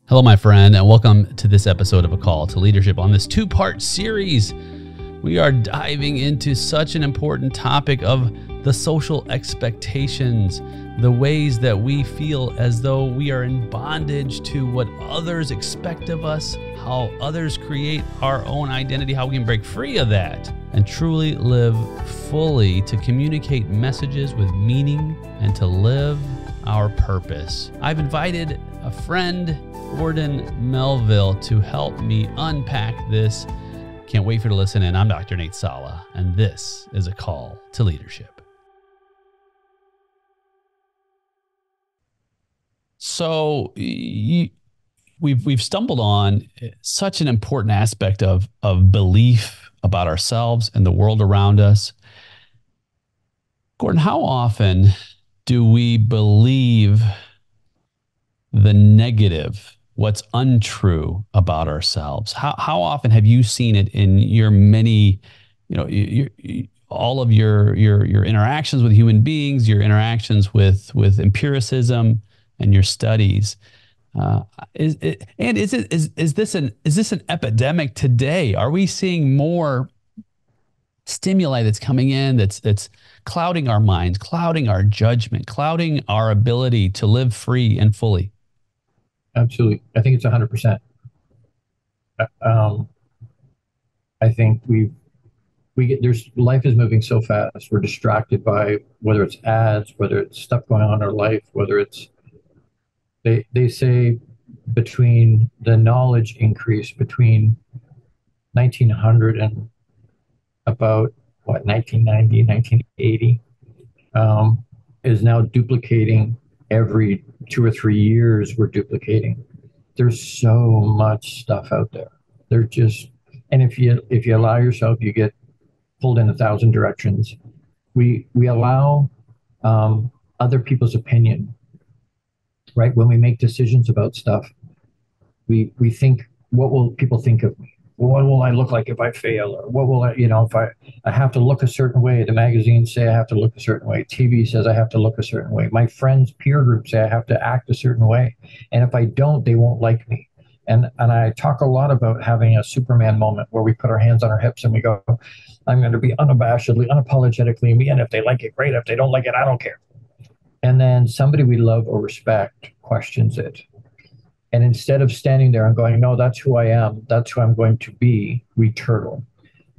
Hello, my friend, and welcome to this episode of A Call to Leadership. On this two-part series, we are diving into such an important topic of the social expectations, the ways that we feel as though we are in bondage to what others expect of us, how others create our own identity, how we can break free of that and truly live fully to communicate messages with meaning and to live our purpose. I've invited a friend, Gordon Melville, to help me unpack this. Can't wait for you to listen in. I'm Dr. Nate Salah, and this is A Call to Leadership. So we've stumbled on such an important aspect of belief about ourselves and the world around us. Gordon, how often do we believe the negative, what's untrue about ourselves? How often have you seen it in your many, all of your interactions with human beings, your interactions with empiricism and your studies? Is this an epidemic today? Are we seeing more stimuli that's coming in that's clouding our minds, clouding our judgment, clouding our ability to live free and fully? Absolutely. I think it's 100%. I think life is moving so fast. We're distracted by whether it's ads, whether it's stuff going on in our life, whether it's, they say between the knowledge increase between 1900 and about 1990, 1980, is now duplicating every 2 or 3 years. We're duplicating. There's so much stuff out there. And if you allow yourself, you get pulled in 1,000 directions. We allow other people's opinion, right? When we make decisions about stuff, we think, what will people think of me? What will I look like if I fail? Or what will if I have to look a certain way. The magazines say I have to look a certain way. TV says I have to look a certain way. My friends' peer group say I have to act a certain way. And if I don't, they won't like me. And I talk a lot about having a Superman moment where we put our hands on our hips and we go, I'm going to be unabashedly, unapologetically me. And if they like it, great. If they don't like it, I don't care. And then somebody we love or respect questions it. And instead of standing there and going, no, that's who I am, that's who I'm going to be, we turtle.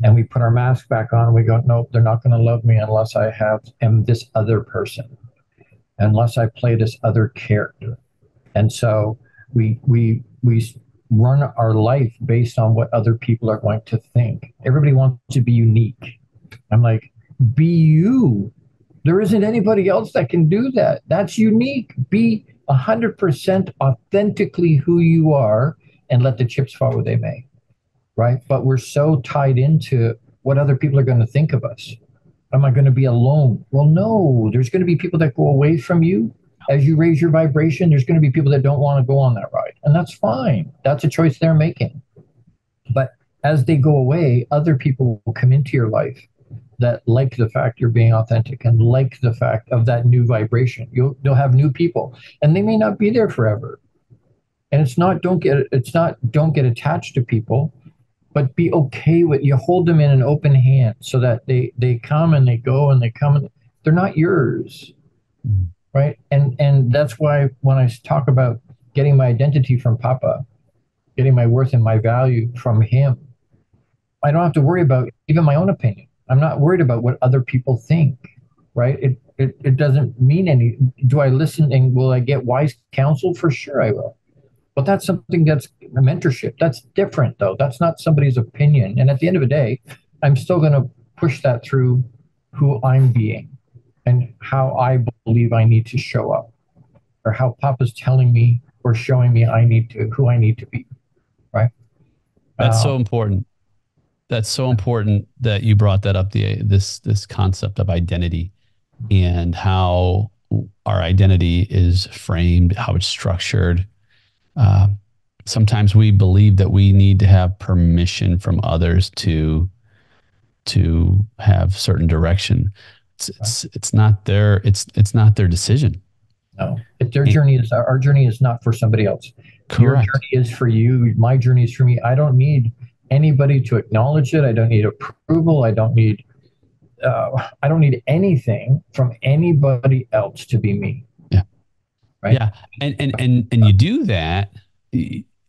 And we put our mask back on and we go, no, they're not going to love me unless I am this other person, unless I play this other character. And so we run our life based on what other people are going to think. Everybody wants to be unique. I'm like, be you. There isn't anybody else that can do that. That's unique. Be 100% authentically who you are and let the chips fall where they may, right? But we're so tied into what other people are going to think of us. Am I going to be alone? Well, no, there's going to be people that go away from you. As you raise your vibration, there's going to be people that don't want to go on that ride. And that's fine. That's a choice they're making. But as they go away, other people will come into your life that like the fact you're being authentic and like the fact of that new vibration. You'll have new people, and they may not be there forever. And it's not don't get attached to people, but be okay with, you hold them in an open hand so that they come and they go and they come and they're not yours, right? And that's why when I talk about getting my identity from Papa, getting my worth and my value from him, I don't have to worry about even my own opinion. I'm not worried about what other people think, right? It doesn't mean any. Do I listen and will I get wise counsel? For sure I will. But that's something that's a mentorship. That's different though. That's not somebody's opinion. And at the end of the day, I'm still going to push that through who I'm being and how I believe I need to show up, or how Papa's telling me or showing me who I need to be, right? That's so important. That's so important that you brought that up, this concept of identity and how our identity is framed, how it's structured. Sometimes we believe that we need to have permission from others to have certain direction. It's not their decision. No, our journey is not for somebody else. Your Correct. journey is for you. My journey is for me. I don't need anybody to acknowledge it. I don't need approval. I don't need anything from anybody else to be me. Yeah. Right. Yeah. And you do that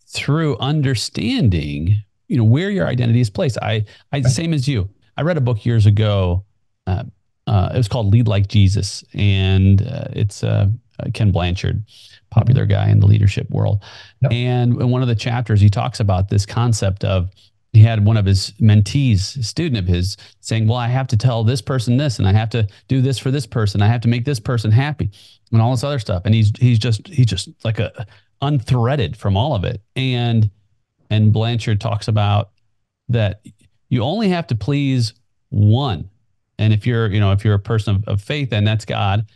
through understanding, where your identity is placed. I Right. same as you. I read a book years ago. It was called Lead Like Jesus, and it's Ken Blanchard, popular guy in the leadership world. Yep. And in one of the chapters, he talks about this concept of, he had one of his mentees, a student of his, saying, well, I have to tell this person this, and I have to do this for this person. I have to make this person happy, and all this other stuff. And he's just like unthreaded from all of it. And Blanchard talks about that you only have to please one. And if you're a person of faith, and that's God,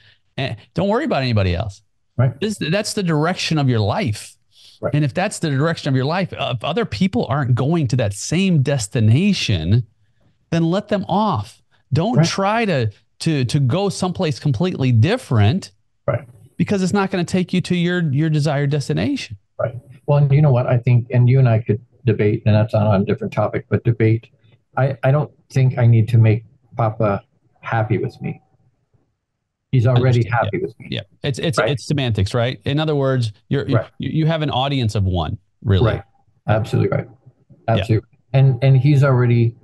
don't worry about anybody else. Right. That's the direction of your life. Right. And if that's the direction of your life, if other people aren't going to that same destination, then let them off. Don't try to go someplace completely different. Right. Because it's not going to take you to your desired destination. Right. Well, and you know what I think, and you and I could debate, and that's on a different topic, but debate. I don't think I need to make Papa happy with me. He's already happy with me. Yeah, it's semantics, right? In other words, you have an audience of one, really. Right. Absolutely right. Absolutely. Yeah. And he already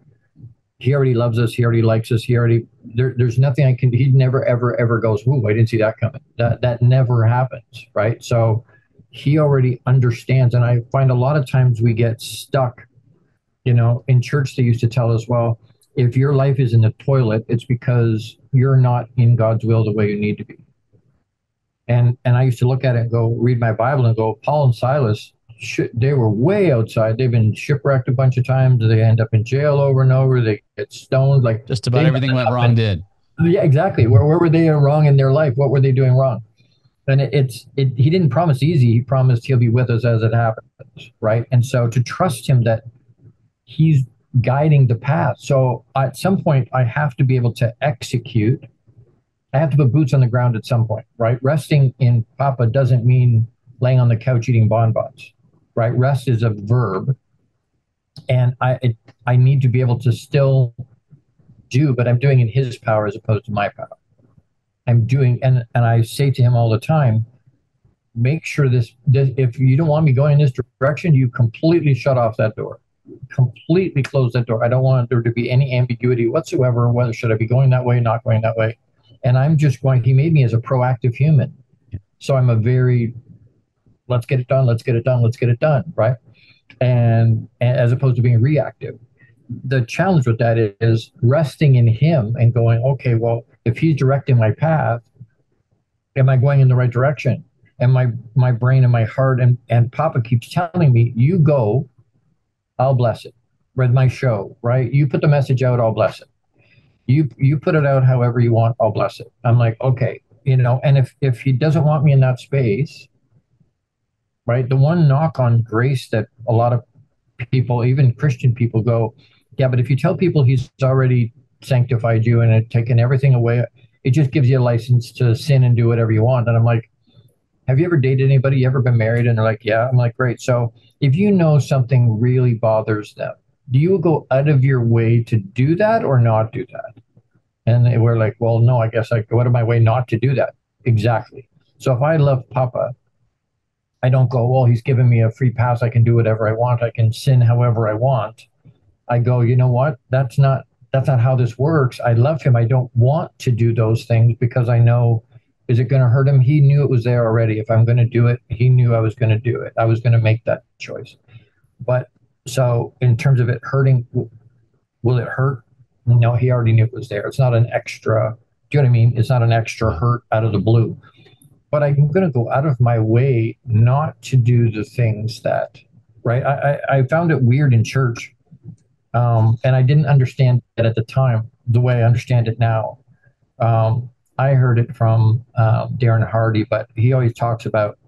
loves us. He already likes us. There's nothing I can do. He never, ever, ever goes, ooh, I didn't see that coming. That never happens. Right. So he already understands. And I find a lot of times we get stuck, in church. They used to tell us, well, if your life is in the toilet, it's because you're not in God's will the way you need to be. And I used to look at it and go read my Bible and go, Paul and Silas, they were way outside. They've been shipwrecked a bunch of times. They end up in jail over and over. They get stoned. Like just about everything went wrong. Yeah, exactly. Where were they wrong in their life? What were they doing wrong? And he didn't promise easy. He promised he'll be with us as it happens, right? And so to trust him that he's guiding the path. So at some point, I have to be able to execute. I have to put boots on the ground at some point, right? Resting in Papa doesn't mean laying on the couch eating bonbons, right? Rest is a verb. And I need to be able to still do, but I'm doing in his power as opposed to my power. I'm doing, and I say to him all the time, make sure this, if you don't want me going in this direction, you completely shut off that door. Completely close that door. I don't want there to be any ambiguity whatsoever, whether should I be going that way, not going that way. And I'm just going, he made me as a proactive human. So I'm a very, let's get it done, let's get it done, let's get it done, right? And as opposed to being reactive. The challenge with that is resting in him and going, okay, well, if he's directing my path, am I going in the right direction? And my brain and my heart and Papa keeps telling me, you go, I'll bless it. Read my show, right? You put the message out, I'll bless it. You put it out however you want, I'll bless it. I'm like, okay, and if he doesn't want me in that space, right? The one knock on grace that a lot of people, even Christian people, go, yeah, but if you tell people he's already sanctified you and taken everything away, it just gives you a license to sin and do whatever you want. And I'm like, have you ever dated anybody? You ever been married? And they're like, yeah. I'm like, great. So if you know something really bothers them, do you go out of your way to do that or not do that? And we're like, well, no, I guess I go out of my way not to do that. Exactly. So if I love Papa, I don't go, well, he's given me a free pass. I can do whatever I want. I can sin however I want. I go, you know what? That's not how this works. I love him. I don't want to do those things because I know, is it going to hurt him? He knew it was there already. If I'm going to do it, he knew I was going to do it. I was going to make that choice. But so in terms of it hurting, will it hurt? No, he already knew it was there. It's not an extra, do you know what I mean? It's not an extra hurt out of the blue. But I'm going to go out of my way not to do the things that, right? I found it weird in church. And I didn't understand it at the time the way I understand it now. I heard it from Darren Hardy, but he always talks about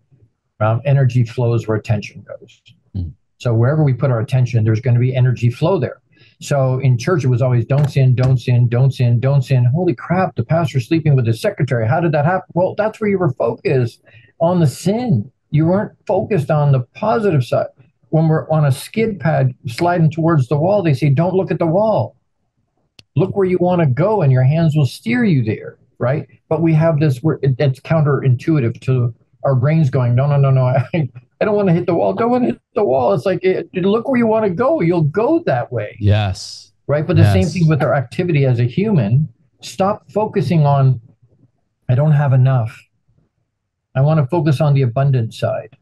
energy flows where attention goes. Mm. So wherever we put our attention, there's going to be energy flow there. So in church, it was always don't sin, don't sin, don't sin, don't sin. Holy crap, the pastor's sleeping with his secretary. How did that happen? Well, that's where you were focused on the sin. You weren't focused on the positive side. When we're on a skid pad sliding towards the wall, they say, don't look at the wall. Look where you want to go, and your hands will steer you there, right? But we have this, it's counterintuitive to our brains going, no, no, no, no. I don't want to hit the wall. Don't want to hit the wall. It's like, look where you want to go. You'll go that way. Yes. Right. But the same thing Yes. with our activity as a human. Stop focusing on, I don't have enough. I want to focus on the abundant side,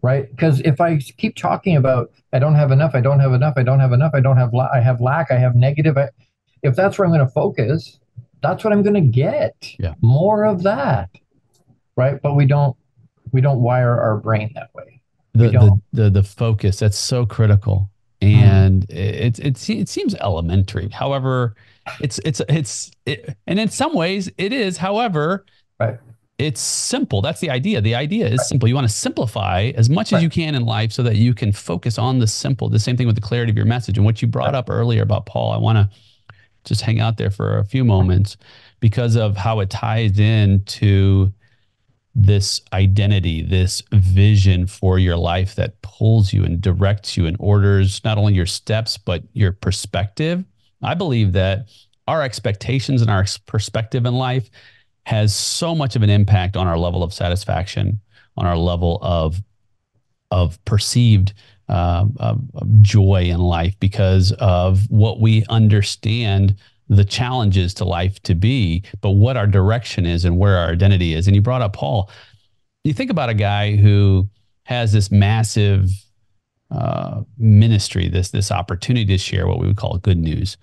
right? Because if I keep talking about I don't have enough, I don't have enough, I don't have enough, I don't have, I have lack, I have negative. If that's where I'm going to focus, that's what I'm going to get. Yeah. More of that, right? But we don't wire our brain that way. We The don't. the focus, that's so critical. Mm, And it seems elementary. However, and in some ways it is. However, right. it's simple. That's the idea. The idea is simple. You want to simplify as much as Right. you can in life so that you can focus on the simple. The same thing with the clarity of your message. And what you brought Right. up earlier about Paul, I want to just hang out there for a few moments because of how it ties into this identity, this vision for your life that pulls you and directs you and orders not only your steps, but your perspective. I believe that our expectations and our perspective in life has so much of an impact on our level of satisfaction, on our level of perceived of joy in life because of what we understand the challenges to life to be, but what our direction is and where our identity is. And you brought up Paul. You think about a guy who has this massive ministry, this opportunity to share what we would call good news.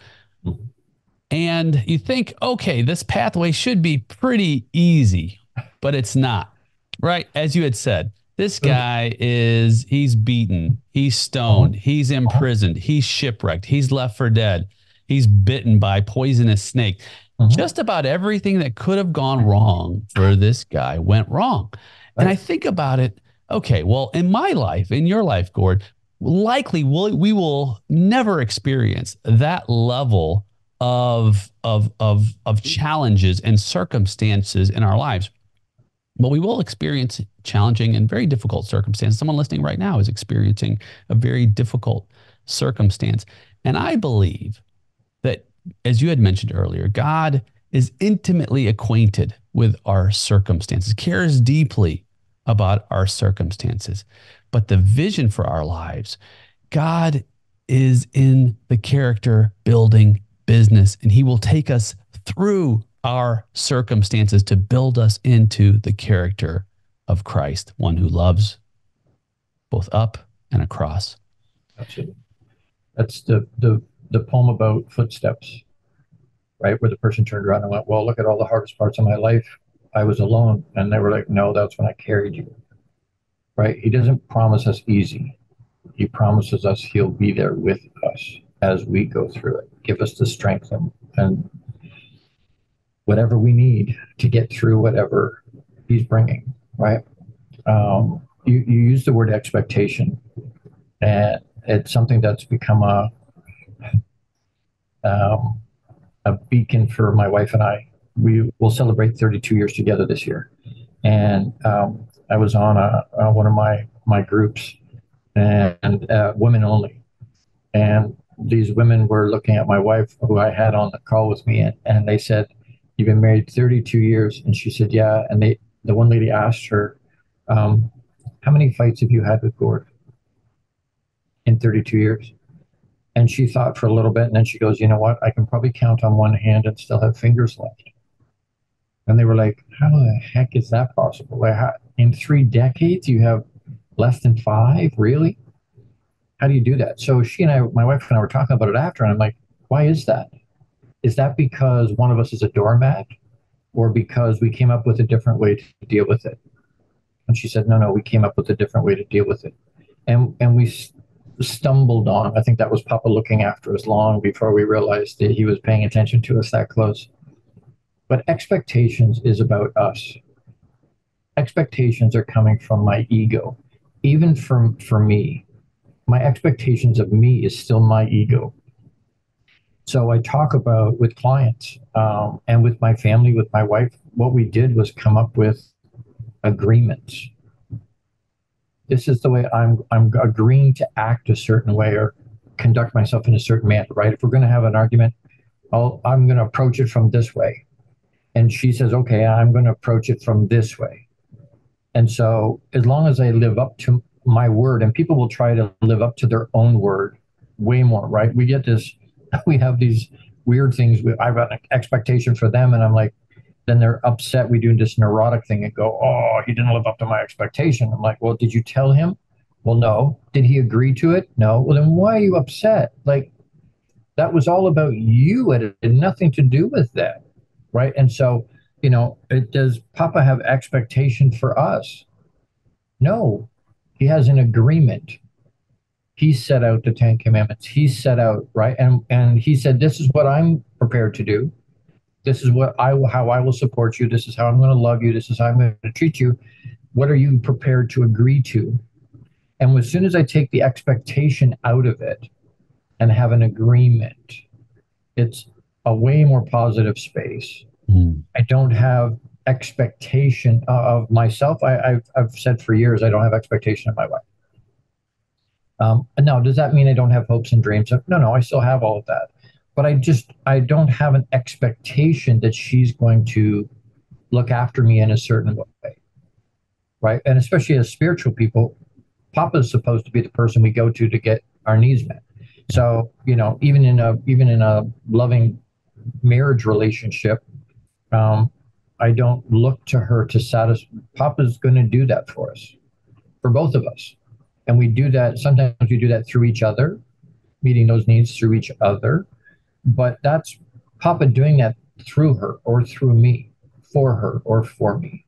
And you think, okay, this pathway should be pretty easy, but it's not, right? As you had said, this guy he's beaten, he's Uh-huh. stoned, he's Uh-huh. imprisoned, he's shipwrecked, he's left for dead, he's bitten by poisonous snake. Uh-huh. Just about everything that could have gone wrong for this guy went wrong. And I Right. think about it, okay, well, in my life, in your life, Gord, likely we will never experience that level of challenges and circumstances in our lives. But we will experience challenging and very difficult circumstances. Someone listening right now is experiencing a very difficult circumstance. And I believe that, as you had mentioned earlier, God is intimately acquainted with our circumstances, cares deeply about our circumstances. But the vision for our lives, God is in the character building business, and he will take us through our circumstances to build us into the character of Christ, one who loves both up and across. Absolutely. That's the poem about footsteps, right? Where the person turned around and went, well, look at all the hardest parts of my life. I was alone. And they were like, no, that's when I carried you, right? He doesn't promise us easy. He promises us he'll be there with us as we go through it, give us the strength and whatever we need to get through whatever he's bringing, right? You use the word expectation, and it's something that's become um, a beacon for my wife and I. We will celebrate 32 years together this year, and I was on one of my groups, and women only, and these women were looking at my wife, who I had on the call with me, and they said, "You've been married 32 years," and she said, "Yeah." And the one lady asked her, um, "How many fights have you had with Gord in 32 years?" And she thought for a little bit, and then she goes, "You know what? I can probably count on one hand and still have fingers left." And they were like, "How the heck is that possible? Like, in 3 decades, you have less than five? Really? How do you do that?" So she and I, my wife and I, were talking about it after, and I'm like, "Why is that? Is that because one of us is a doormat, or because we came up with a different way to deal with it?" And she said, "No, no, we came up with a different way to deal with it." And we stumbled on. I think that was Papa looking after us long before we realized that he was paying attention to us that close. But expectations is about us. Expectations are coming from my ego. Even for me, my expectations of me is still my ego. So I talk about with clients, and with my family, with my wife, what we did was come up with agreements. This is the way I'm agreeing to act a certain way or conduct myself in a certain manner, right? If we're going to have an argument, I'm going to approach it from this way. And she says, okay, I'm going to approach it from this way. And so as long as I live up to my word, and people will try to live up to their own word way more, right? We have these weird things. I've got an expectation for them, and I'm like, then they're upset. We do this neurotic thing and go, oh, he didn't live up to my expectation. I'm like, well, did you tell him? Well, no. Did he agree to it? No. Well, then why are you upset? Like, that was all about you. It had nothing to do with that. Right. And so, does Papa have expectation for us? No. He has an agreement. He set out the Ten Commandments. He set out, right? And he said, this is what I'm prepared to do. This is how I will support you. This is how I'm going to love you. This is how I'm going to treat you. What are you prepared to agree to? And as soon as I take the expectation out of it and have an agreement, it's a way more positive space. I don't have expectation of myself. I've said for years, I don't have expectation of my wife. And now, does that mean I don't have hopes and dreams? No, I still have all of that. But I don't have an expectation that she's going to look after me in a certain way. Right. And especially as spiritual people, Papa's supposed to be the person we go to get our needs met. So, even in a loving marriage relationship, I don't look to her to satisfy. Papa's going to do that for us, for both of us. And we do that. Sometimes we do that through each other, meeting those needs through each other. But that's Papa doing that through her or through me, for her or for me.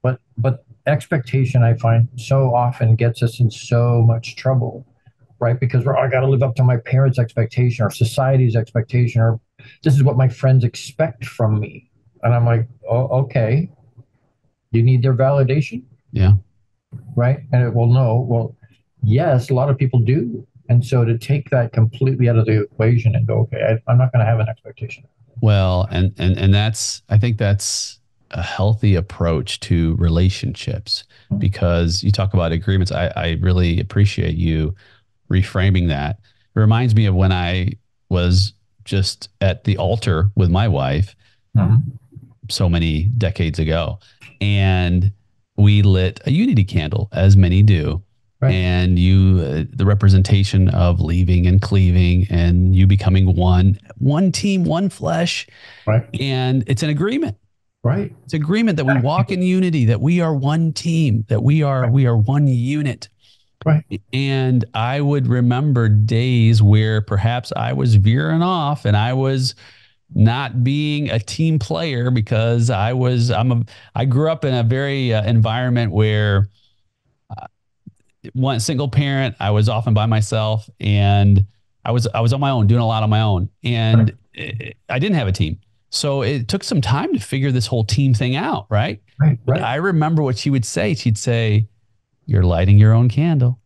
But expectation, I find, so often gets us in so much trouble, right? Because I got to live up to my parents' expectation or society's expectation, or this is what my friends expect from me. And I'm like, oh, okay. You need their validation? Yeah. Right? And well, yes, a lot of people do. And so to take that completely out of the equation and go, okay, I'm not going to have an expectation. Well, and I think that's a healthy approach to relationships, because you talk about agreements. I really appreciate you reframing that. It reminds me of when I was just at the altar with my wife so many decades ago, and we lit a unity candle, as many do. Right. And the representation of leaving and cleaving and you becoming one team, one flesh. Right. And it's an agreement. Right. It's agreement that we walk in unity, that we are one team, that we are one unit. Right. And I would remember days where perhaps I was veering off and I was not being a team player because I grew up in a very environment where one single parent, I was often by myself, and I was on my own, doing a lot on my own, and I didn't have a team. So it took some time to figure this whole team thing out, right? Right. But I remember what she would say. She'd say, "You're lighting your own candle."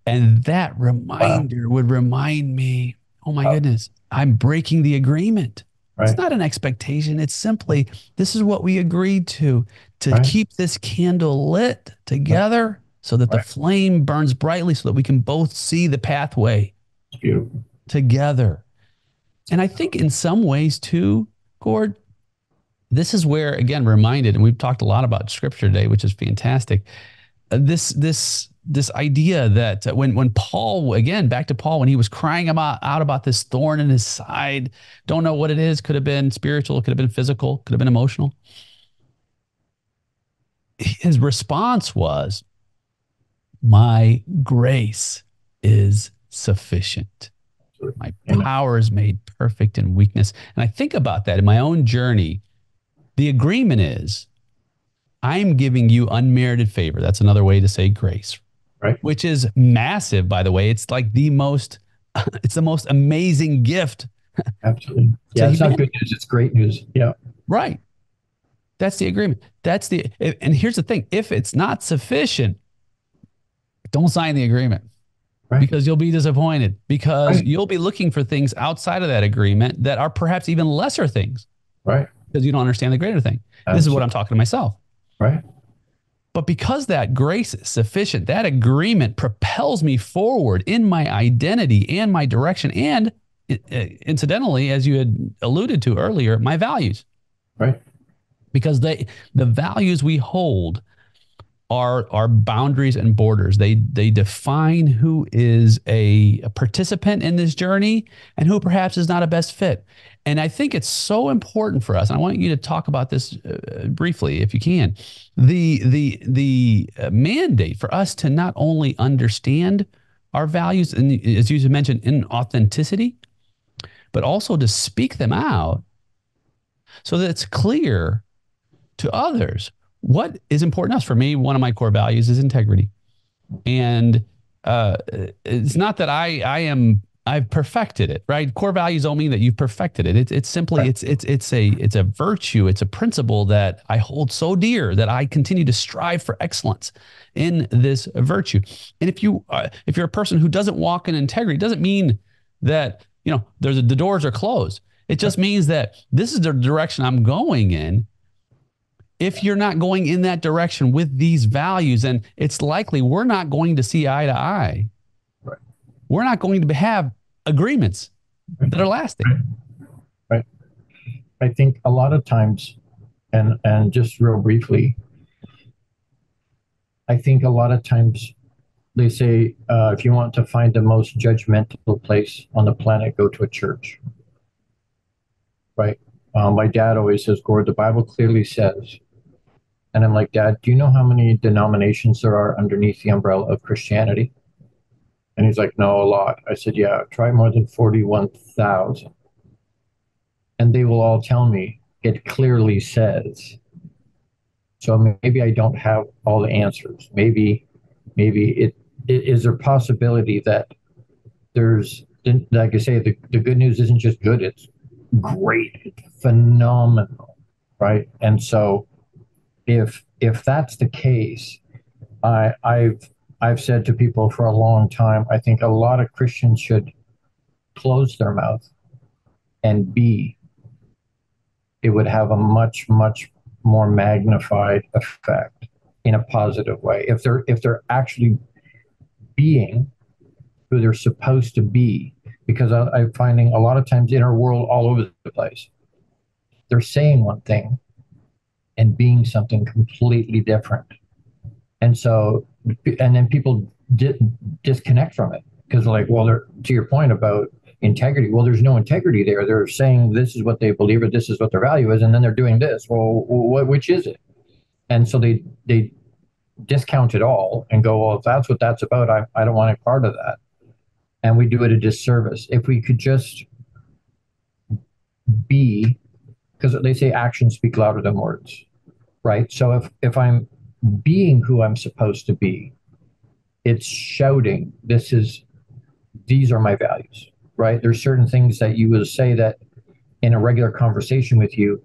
And that reminder would remind me, oh my goodness, I'm breaking the agreement. Right. It's not an expectation. It's simply, this is what we agreed to keep this candle lit together so that the flame burns brightly so that we can both see the pathway together. And I think in some ways too, Gord, this is where, again, reminded, and we've talked a lot about scripture today, which is fantastic. This idea that when Paul, again, back to Paul, when he was crying out about this thorn in his side, don't know what it is, could have been spiritual, could have been physical, could have been emotional. His response was, my grace is sufficient. My power is made perfect in weakness. And I think about that in my own journey. The agreement is, I'm giving you unmerited favor. That's another way to say grace, right? Which is massive, by the way. It's like it's the most amazing gift. Absolutely. Yeah, it's not good news. It's great news. Yeah. Right. That's the agreement. And here's the thing. If it's not sufficient, don't sign the agreement. Right. Because you'll be disappointed, because you'll be looking for things outside of that agreement that are perhaps even lesser things. Right. Because you don't understand the greater thing. Absolutely. This is what I'm talking to myself. Right. But because that grace is sufficient, that agreement propels me forward in my identity and my direction. And incidentally, as you had alluded to earlier, my values. Right. Because the values we hold are boundaries and borders. They define who is a participant in this journey and who perhaps is not a best fit. And I think it's so important for us. And I want you to talk about this briefly, if you can. The mandate for us to not only understand our values, and as you mentioned, in authenticity, but also to speak them out so that it's clear to others what is important to us. For me, one of my core values is integrity. And it's not that I've perfected it, right? Core values don't mean that you've perfected it. It's simply, Right. it's a virtue. It's a principle that I hold so dear that I continue to strive for excellence in this virtue. And if you're a person who doesn't walk in integrity, it doesn't mean that, the doors are closed. It just means that this is the direction I'm going in. If you're not going in that direction with these values, then it's likely we're not going to see eye to eye. Right. We're not going to have agreements that are lasting. Right. I think a lot of times, and just real briefly, I think a lot of times they say, if you want to find the most judgmental place on the planet, go to a church. Right. My dad always says, Gord, the Bible clearly says. And I'm like, Dad, do you know how many denominations there are underneath the umbrella of Christianity? And he's like, no, a lot. I said, yeah, try more than 41,000. And they will all tell me it clearly says. So maybe I don't have all the answers. Maybe it is there a possibility that there's, like I say, the good news isn't just good, it's great, it's phenomenal, right? And so if that's the case, I've said to people for a long time, I think a lot of Christians should close their mouth and be. It would have a much, much more magnified effect in a positive way. If they're actually being who they're supposed to be, because I'm finding a lot of times in our world all over the place, they're saying one thing and being something completely different. And so, and then people disconnect from it because they're like, well, to your point about integrity, well, there's no integrity there. They're saying this is what they believe or this is what their value is, and then they're doing this. Well, which is it? And so they discount it all and go, well, if that's what that's about, I don't want any part of that. And we do it a disservice. If we could just be, because they say actions speak louder than words, right? So if I'm being who I'm supposed to be, it's shouting, these are my values, right? There's certain things that you will say that in a regular conversation with you,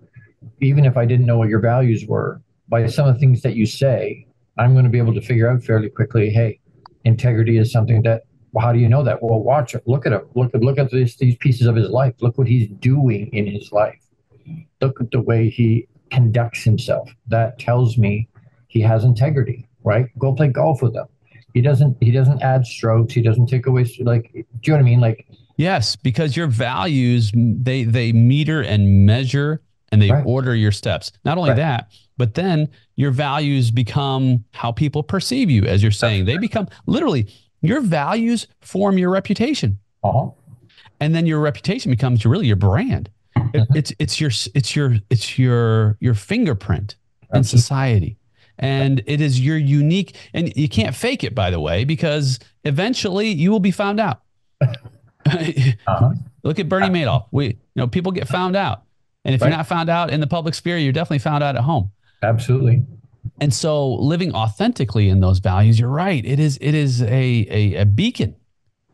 even if I didn't know what your values were, by some of the things that you say, I'm going to be able to figure out fairly quickly, hey, integrity is something that, well, how do you know that? Well, watch it. Look at him. Look at these pieces of his life. Look what he's doing in his life. Look at the way he conducts himself. That tells me he has integrity, right? Go play golf with him. He doesn't add strokes. He doesn't take away, like, do you know what I mean? Like, yes, because your values, they meter and measure and they right. order your steps. Not only Right. that, but then your values become how people perceive you, as you're saying. They become literally, your values form your reputation. Uh-huh. And then your reputation becomes really your brand. It's your fingerprint in society. And it is your unique, and you can't fake it, by the way, because eventually you will be found out. Uh-huh. Look at Bernie Madoff. People get found out. And if Right. you're not found out in the public sphere, you're definitely found out at home. Absolutely. And so living authentically in those values, you're right. It is a beacon,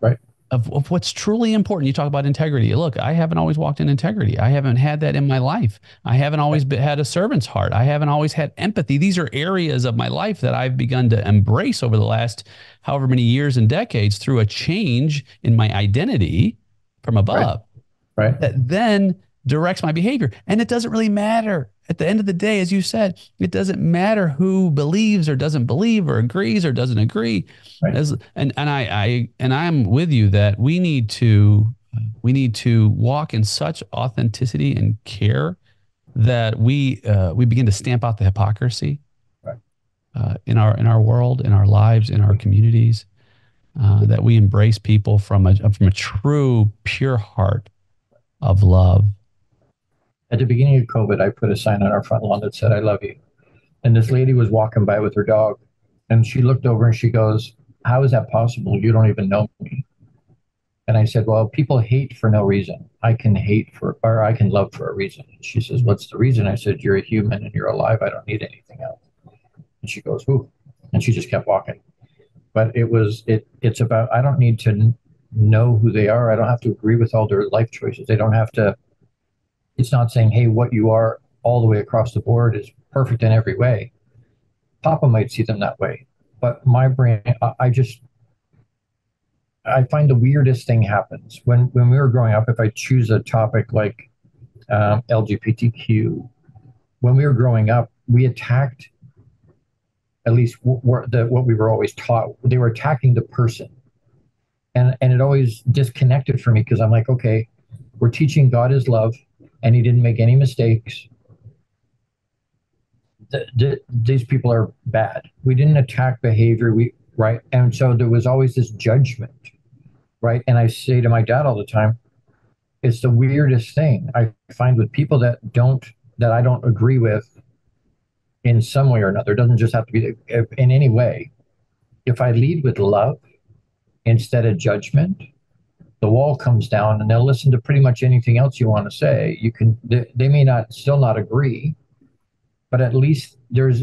right, of what's truly important. You talk about integrity. Look, I haven't always walked in integrity. I haven't had that in my life. I haven't always had a servant's heart. I haven't always had empathy. These are areas of my life that I've begun to embrace over the last however many years and decades through a change in my identity from above. Right. That then directs my behavior. And it doesn't really matter. At the end of the day, as you said, it doesn't matter who believes or doesn't believe or agrees or doesn't agree. Right. I'm with you that we need to walk in such authenticity and care that we begin to stamp out the hypocrisy Right. in our world, in our lives, in our communities. That we embrace people from a true, pure heart of love. At the beginning of COVID, I put a sign on our front lawn that said, "I love you." And this lady was walking by with her dog, and she looked over and she goes, "How is that possible? You don't even know me." And I said, "Well, people hate for no reason. I can hate for, or I can love for a reason." And she says, "What's the reason?" I said, "You're a human and you're alive. I don't need anything else." And she goes, "Ooh," and she just kept walking. But it's about, I don't need to know who they are. I don't have to agree with all their life choices. They don't have to. It's not saying, "Hey, what you are all the way across the board is perfect in every way." Papa might see them that way, but my brain, I find the weirdest thing happens when we were growing up. If I choose a topic like LGBTQ, when we were growing up, we attacked, at least what we were always taught. They were attacking the person, and it always disconnected for me because I'm like, okay, we're teaching God is love, and He didn't make any mistakes. These people are bad. We didn't attack behavior. Right, and so there was always this judgment. Right, and I say to my dad all the time, it's the weirdest thing I find with people that I don't agree with in some way or another. It doesn't just have to be in any way. If I lead with love instead of judgment, the wall comes down and they'll listen to pretty much anything else you want to say. They may not still not agree, but at least there's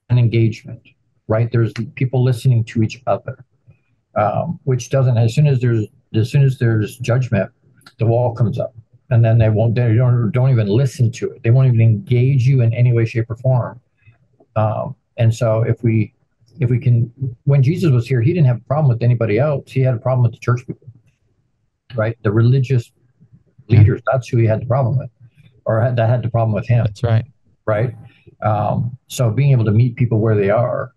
an engagement, right? There's people listening to each other, which doesn't. As soon as there's judgment, the wall comes up, and then they don't even listen to it. They won't even engage you in any way, shape, or form. And so if we can, when Jesus was here, He didn't have a problem with anybody else. He had a problem with the church people, right? The religious leaders. That's who He had the problem with, or that had the problem with Him. That's right. Right. So being able to meet people where they are,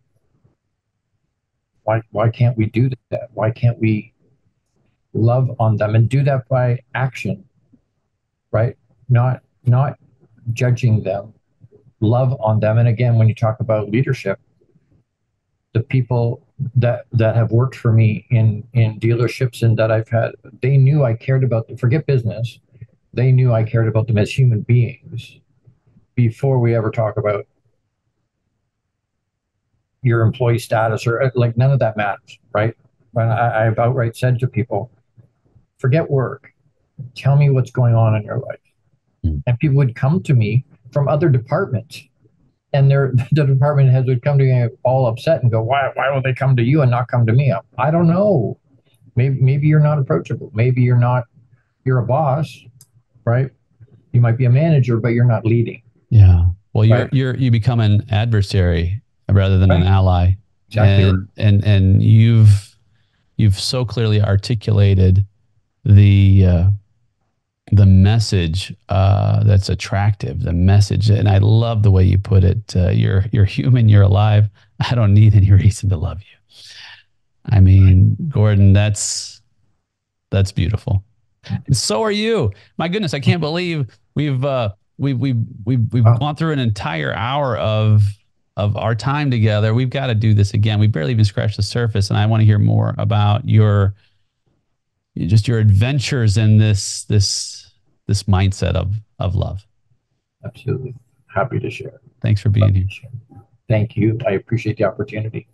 why can't we do that? Why can't we love on them and do that by action? Right. Not judging them, love on them. And again, when you talk about leadership, the people that have worked for me in dealerships and that I've had, they knew I cared about them. Forget business. They knew I cared about them as human beings before we ever talk about your employee status, or like, none of that matters, right? But I've outright said to people, forget work. Tell me what's going on in your life. Mm. And people would come to me from other departments, and the department heads would come to me all upset and go, why will they come to you and not come to me? I don't know. Maybe you're not approachable. Maybe you're a boss, right? You might be a manager, but you're not leading. Yeah. Well, Right. you become an adversary rather than an Right. ally. Exactly. And you've so clearly articulated the message that's attractive, the message. And I love the way you put it. You're human, you're alive. I don't need any reason to love you. I mean, Gordon, that's beautiful. And so are you. My goodness, I can't believe we've Wow. gone through an entire hour of our time together. We've got to do this again. We barely even scratched the surface, and I want to hear more about your adventures in this mindset of love. Absolutely. Happy to share. Thanks for being here. Thank you. I appreciate the opportunity.